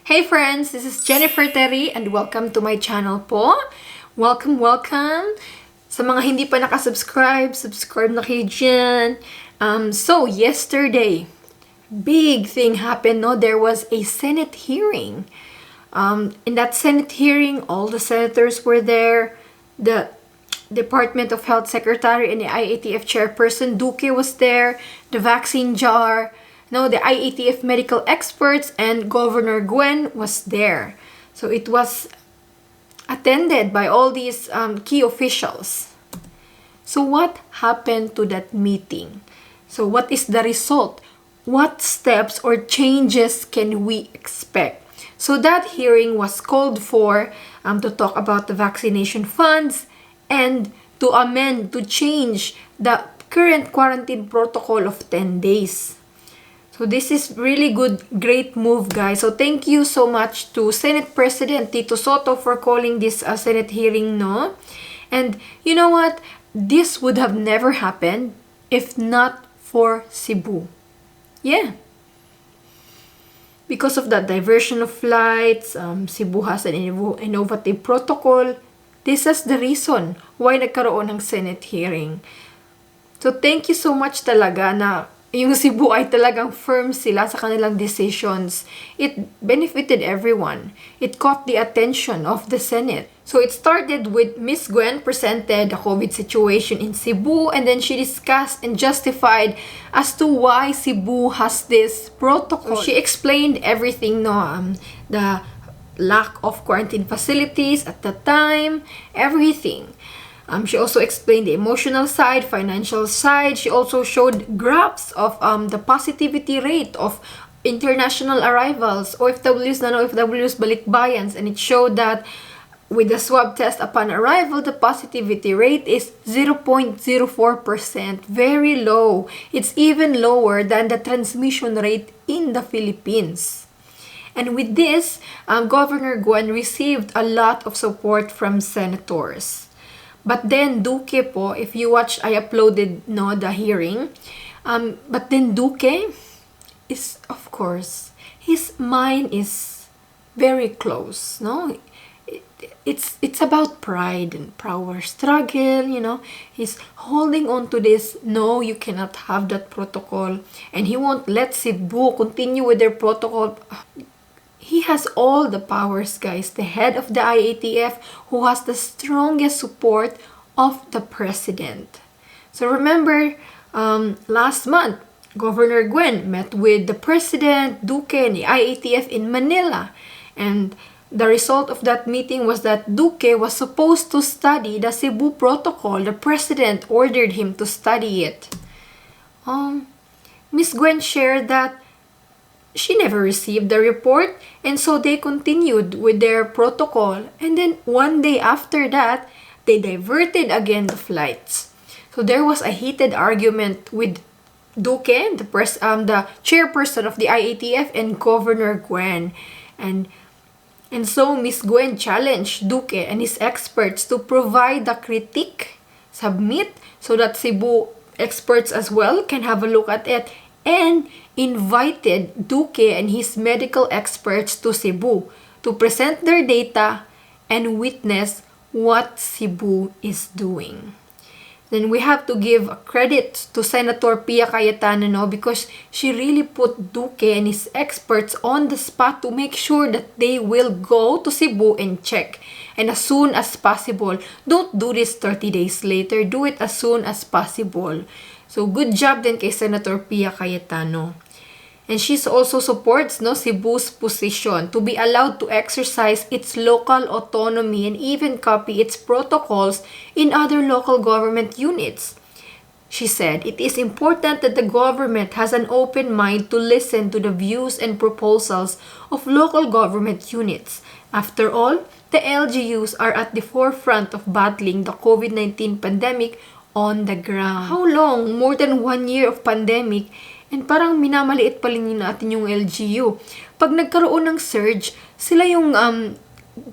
Hey friends, this is Jennifer Terri and welcome to my channel po. Welcome. Sa mga hindi pa nakasubscribe, subscribe na kayo dyan. So yesterday, big thing happened, no? There was a Senate hearing. In that Senate hearing, all the senators were there. The Department of Health Secretary and the IATF Chairperson Duque was there. The vaccine jar. No, the IATF medical experts and Governor Gwen was there. So it was attended by all these key officials. So what happened to that meeting? So what is the result? What steps or changes can we expect? So that hearing was called for to talk about the vaccination funds and to amend, to change the current quarantine protocol of 10 days. So this is really great move, guys. So thank you so much to Senate President Tito Soto for calling this Senate hearing, no? And you know what? This would have never happened if not for Cebu. Yeah. Because of that diversion of flights, Cebu has an innovative protocol. This is the reason why nagkaroon ng Senate hearing. So thank you so much talaga na yung Cebu ay talagang firm sila sa kanilang decisions. It benefited everyone. It caught the attention of the Senate. So it started with Miss Gwen presented the COVID situation in Cebu, and then she discussed and justified as to why Cebu has this protocol. So she explained everything, no? The lack of quarantine facilities at the time, everything. She also explained the emotional side, financial side. She also showed graphs of the positivity rate of international arrivals, OFWs, non-OFWs, balikbayans, and it showed that with the swab test upon arrival, the positivity rate is 0.04%, very low. It's even lower than the transmission rate in the Philippines. And with this, Governor Gwen received a lot of support from senators. But then Duque po, if you watch, I uploaded the hearing. But then Duque is, of course, his mind is very close, no? It's about pride and power struggle, He's holding on to this, no, you cannot have that protocol. And he won't let Cebu continue with their protocol. He has all the powers, guys. The head of the IATF who has the strongest support of the president. So remember, last month, Governor Gwen met with the president, Duque, and the IATF in Manila. And the result of that meeting was that Duque was supposed to study the Cebu protocol. The president ordered him to study it. Miss Gwen shared that she never received the report, and so they continued with their protocol. And then one day after that, they diverted again the flights. So there was a heated argument with Duque, the chairperson of the IATF, and Governor Gwen. And so Miss Gwen challenged Duque and his experts to provide the critique, submit, so that Cebu experts as well can have a look at it, and invited Duque and his medical experts to Cebu to present their data and witness what Cebu is doing. Then we have to give credit to Senator Pia Cayetano, because she really put Duque and his experts on the spot to make sure that they will go to Cebu and check. And as soon as possible. Don't do this 30 days later. Do it as soon as possible. So good job din kay Senator Pia Cayetano. And she also supports Cebu's position to be allowed to exercise its local autonomy and even copy its protocols in other local government units. She said, it is important that the government has an open mind to listen to the views and proposals of local government units. After all, the LGUs are at the forefront of battling the COVID-19 pandemic on the ground. How long? More than 1 year of pandemic. And parang minamaliit pa rin natin yung LGU. Pag nagkaroon ng surge, sila yung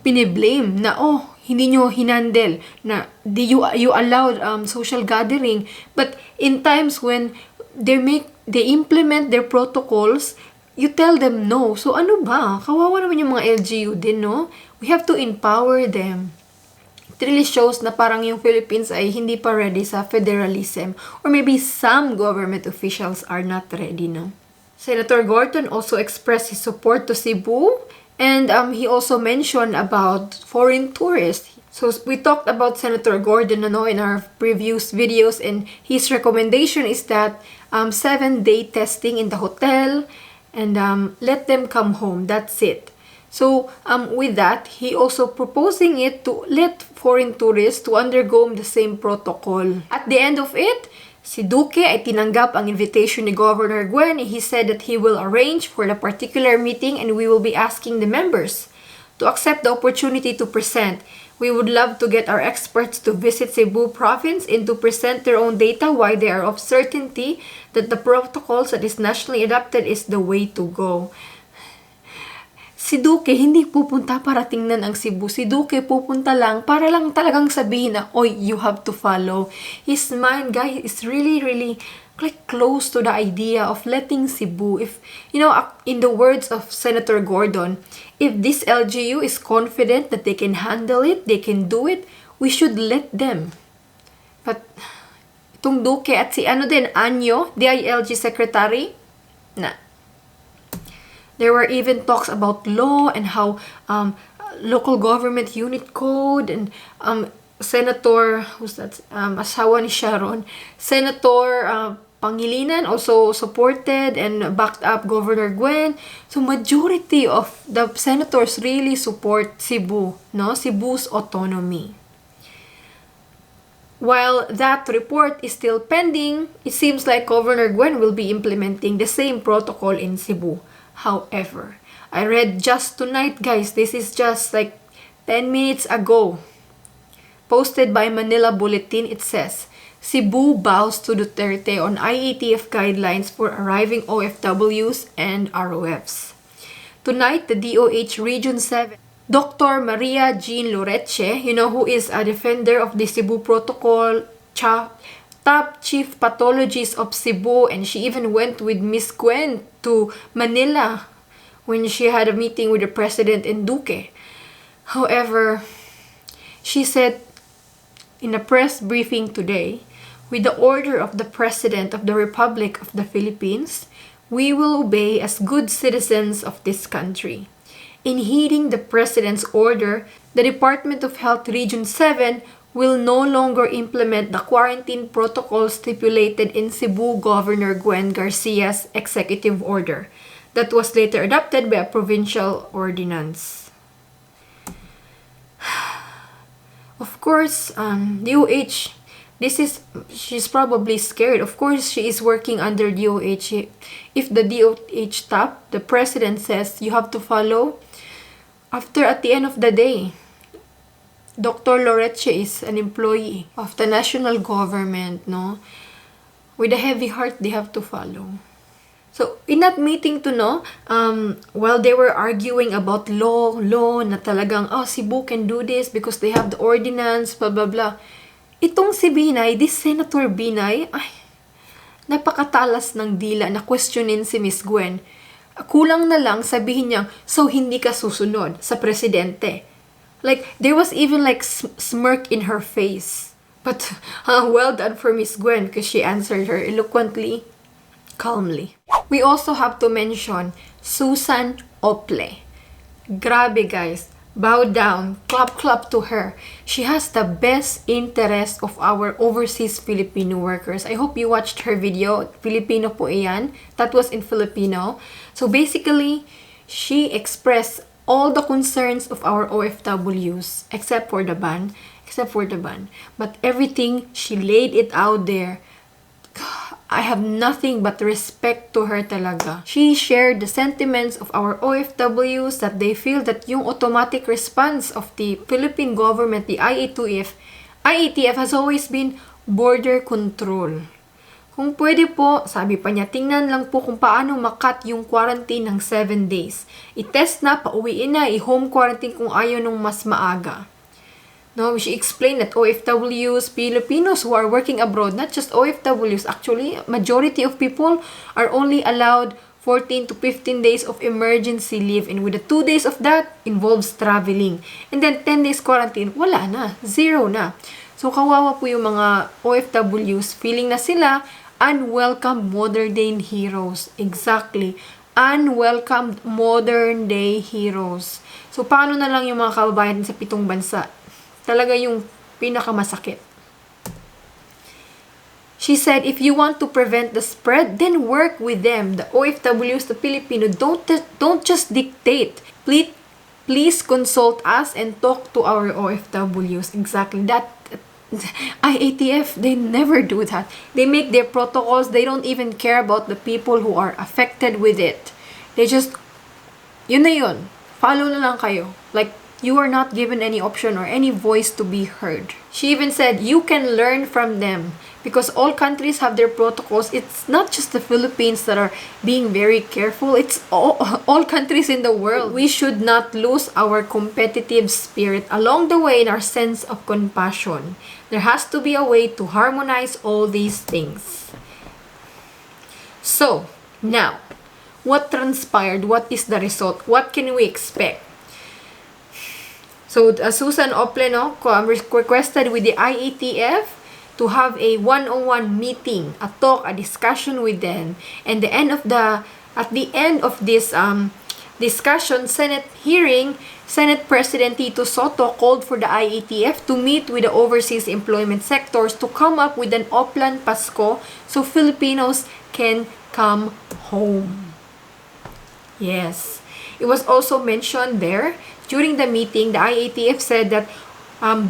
piniblame na, hindi nyo hinandle, na you allowed social gathering. But in times when they implement their protocols, you tell them no. So ano ba? Kawawa naman yung mga LGU din, no? We have to empower them. It really shows na parang yung Philippines ay hindi pa ready sa federalism. Or maybe some government officials are not ready, no? Senator Gordon also expressed his support to Cebu, and he also mentioned about foreign tourists. So we talked about Senator Gordon in our previous videos, and his recommendation is that 7-day testing in the hotel, and let them come home. That's it. So with that, he also proposing it to let foreign tourists to undergo the same protocol. At the end of it, si Duque ay tinanggap ang invitation ni Governor Gwen. He said that he will arrange for the particular meeting and we will be asking the members to accept the opportunity to present. We would love to get our experts to visit Cebu province and to present their own data why they are of certainty that the protocols that is nationally adopted is the way to go. Si Duque hindi pupunta para tingnan ang Cebu. Si Duque pupunta lang para lang talagang sabihin na, oy, you have to follow. His mind, guys, is really, really like close to the idea of letting Cebu. If, in the words of Senator Gordon, if this LGU is confident that they can handle it, they can do it, we should let them. But, itong Duque at si Anyo, DILG Secretary, na. There were even talks about law and how local government unit code and Senator, who's that? Asawa ni Sharon, Senator Pangilinan also supported and backed up Governor Gwen. So majority of the senators really support Cebu, no? Cebu's autonomy. While that report is still pending, it seems like Governor Gwen will be implementing the same protocol in Cebu. However, I read just tonight, guys, this is just like 10 minutes ago, posted by Manila Bulletin. It says, Cebu bows to Duterte on IATF guidelines for arriving OFWs and ROFs. Tonight, the DOH Region 7, Dr. Maria Jean Loreche, who is a defender of the Cebu Protocol, top chief pathologist of Cebu, and she even went with Miss Gwen to Manila when she had a meeting with the president and Duque. However, she said in a press briefing today, with the order of the President of the Republic of the Philippines, we will obey as good citizens of this country. In heeding the President's order, the Department of Health Region 7 will no longer implement the quarantine protocol stipulated in Cebu Governor Gwen Garcia's executive order that was later adopted by a provincial ordinance. Of course, DOH, she's probably scared. Of course, she is working under DOH. If the DOH top, the president says you have to follow, at the end of the day, Dr. Loreche is an employee of the national government, no? With a heavy heart, they have to follow. So, in that meeting while they were arguing about law na talagang, Cebu can do this because they have the ordinance, blah, blah, blah. Itong si Binay, this Senator Binay, napakatalas ng dila na questionin si Miss Gwen. Kulang na lang sabihin niya, so hindi ka susunod sa presidente. Like, there was even like smirk in her face. But, well done for Miss Gwen because she answered her eloquently, calmly. We also have to mention Susan Ople. Grabe, guys. Bow down. Clap to her. She has the best interest of our overseas Filipino workers. I hope you watched her video. Filipino po iyan. That was in Filipino. So basically, she expressed all the concerns of our OFWs except for the ban. But everything, she laid it out there. I have nothing but respect to her talaga. She shared the sentiments of our OFWs that they feel that yung automatic response of the Philippine government, the IATF has always been border control. Kung pwede po, sabi pa niya, tingnan lang po kung paano makat yung quarantine ng 7 days. I-test na, pauwiin na, i-home quarantine kung ayaw nung mas maaga. No, she explained that OFWs, Filipinos who are working abroad, not just OFWs, actually, majority of people are only allowed 14 to 15 days of emergency leave, and with the 2 days of that involves traveling. And then 10 days quarantine, wala na, zero na. So kawawa po yung mga OFWs, feeling na sila unwelcome modern day heroes. Exactly. Unwelcome modern day heroes. So paano na lang yung mga kababayan sa 7 bansa? Talaga yung pinakamasakit. She said, if you want to prevent the spread, then work with them. The OFWs, the Filipino, don't just dictate. Please consult us and talk to our OFWs. Exactly. That IATF, they never do that. They make their protocols. They don't even care about the people who are affected with it. They just, yun na yun. Follow na lang kayo. Like, you are not given any option or any voice to be heard. She even said, you can learn from them. Because all countries have their protocols. It's not just the Philippines that are being very careful. It's all countries in the world. We should not lose our competitive spirit along the way in our sense of compassion. There has to be a way to harmonize all these things. So, now, what transpired? What is the result? What can we expect? So, Susan Opleno requested with the IATF to have a one-on-one meeting, a talk, a discussion with them. And at the end of this discussion, Senate hearing, Senate President Tito Soto called for the IATF to meet with the overseas employment sectors to come up with an Oplan Pasko so Filipinos can come home. Yes. It was also mentioned there, during the meeting, the IATF said that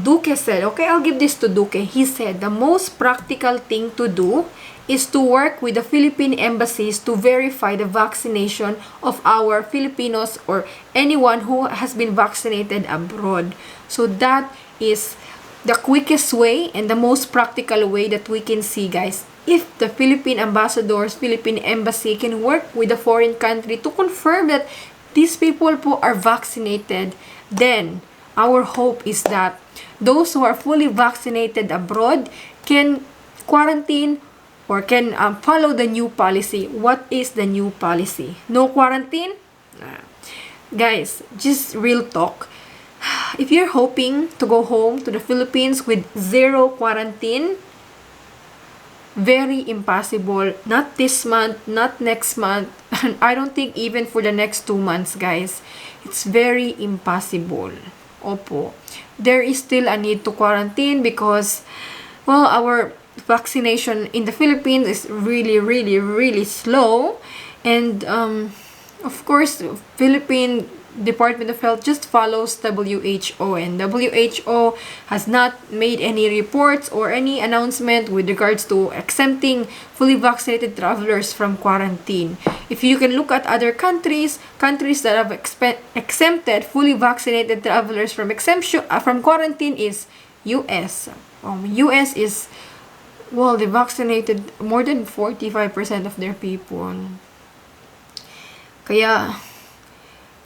Duque said, okay, I'll give this to Duque. He said the most practical thing to do is to work with the Philippine embassies to verify the vaccination of our Filipinos or anyone who has been vaccinated abroad. So that is the quickest way and the most practical way that we can see, guys. If the Philippine ambassadors, Philippine embassy can work with the foreign country to confirm that these people po are vaccinated, then our hope is that those who are fully vaccinated abroad can quarantine or can follow the new policy. What is the new policy? No quarantine? Guys, just real talk. If you're hoping to go home to the Philippines with zero quarantine, very impossible. Not this month, not next month, and I don't think even for the next 2 months, guys. It's very impossible. Opo. There is still a need to quarantine because, well, our vaccination in the Philippines is really slow. And, of course, Philippine Department of Health just follows WHO, and WHO has not made any reports or any announcement with regards to exempting fully vaccinated travelers from quarantine. If you can look at other countries that have exempted fully vaccinated travelers from from quarantine is US. US is, well, they vaccinated more than 45% of their people. Kaya,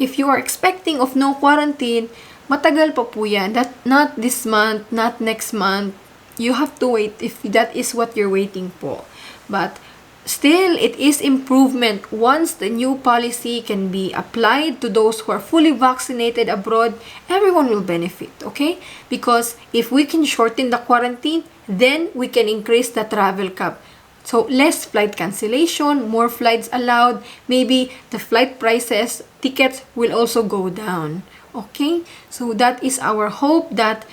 if you are expecting of no quarantine, matagal pa po yan. Not this month, not next month. You have to wait if that is what you're waiting for. But still, it is improvement once the new policy can be applied to those who are fully vaccinated abroad. Everyone will benefit, okay? Because if we can shorten the quarantine, then we can increase the travel cap. So, less flight cancellation, more flights allowed. Maybe the flight prices, tickets will also go down. Okay? So, that is our hope that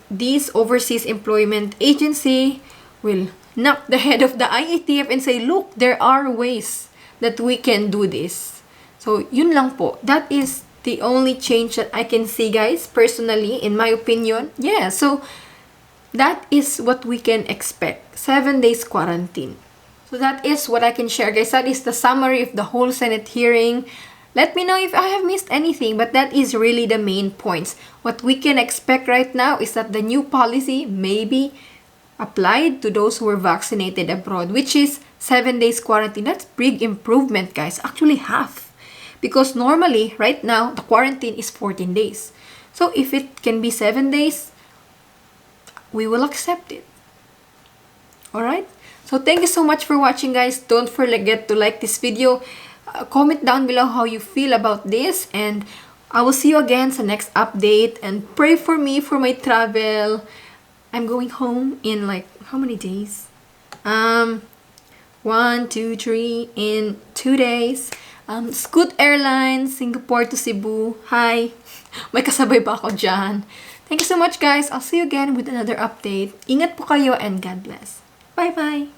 this overseas employment agency will knock the head of the IATF and say, look, there are ways that we can do this. So, yun lang po. That is the only change that I can see, guys, personally, in my opinion. Yeah, so that is what we can expect. 7 days quarantine. So that is what I can share, guys. That is the summary of the whole Senate hearing. Let me know if I have missed anything, but that is really the main points. What we can expect right now is that the new policy may be applied to those who are vaccinated abroad, which is 7 days quarantine. That's big improvement, guys. Actually, half. Because normally, right now, the quarantine is 14 days. So if it can be 7 days, we will accept it. Alright? So thank you so much for watching, guys. Don't forget to like this video. Comment down below how you feel about this, and I will see you again sa next update, and pray for me for my travel. I'm going home in like how many days? 1, 2, 3 in 2 days. Scoot Airlines, Singapore to Cebu. Hi! May kasabay pa ako dyan. Thank you so much, guys. I'll see you again with another update. Ingat po kayo and God bless. Bye-bye!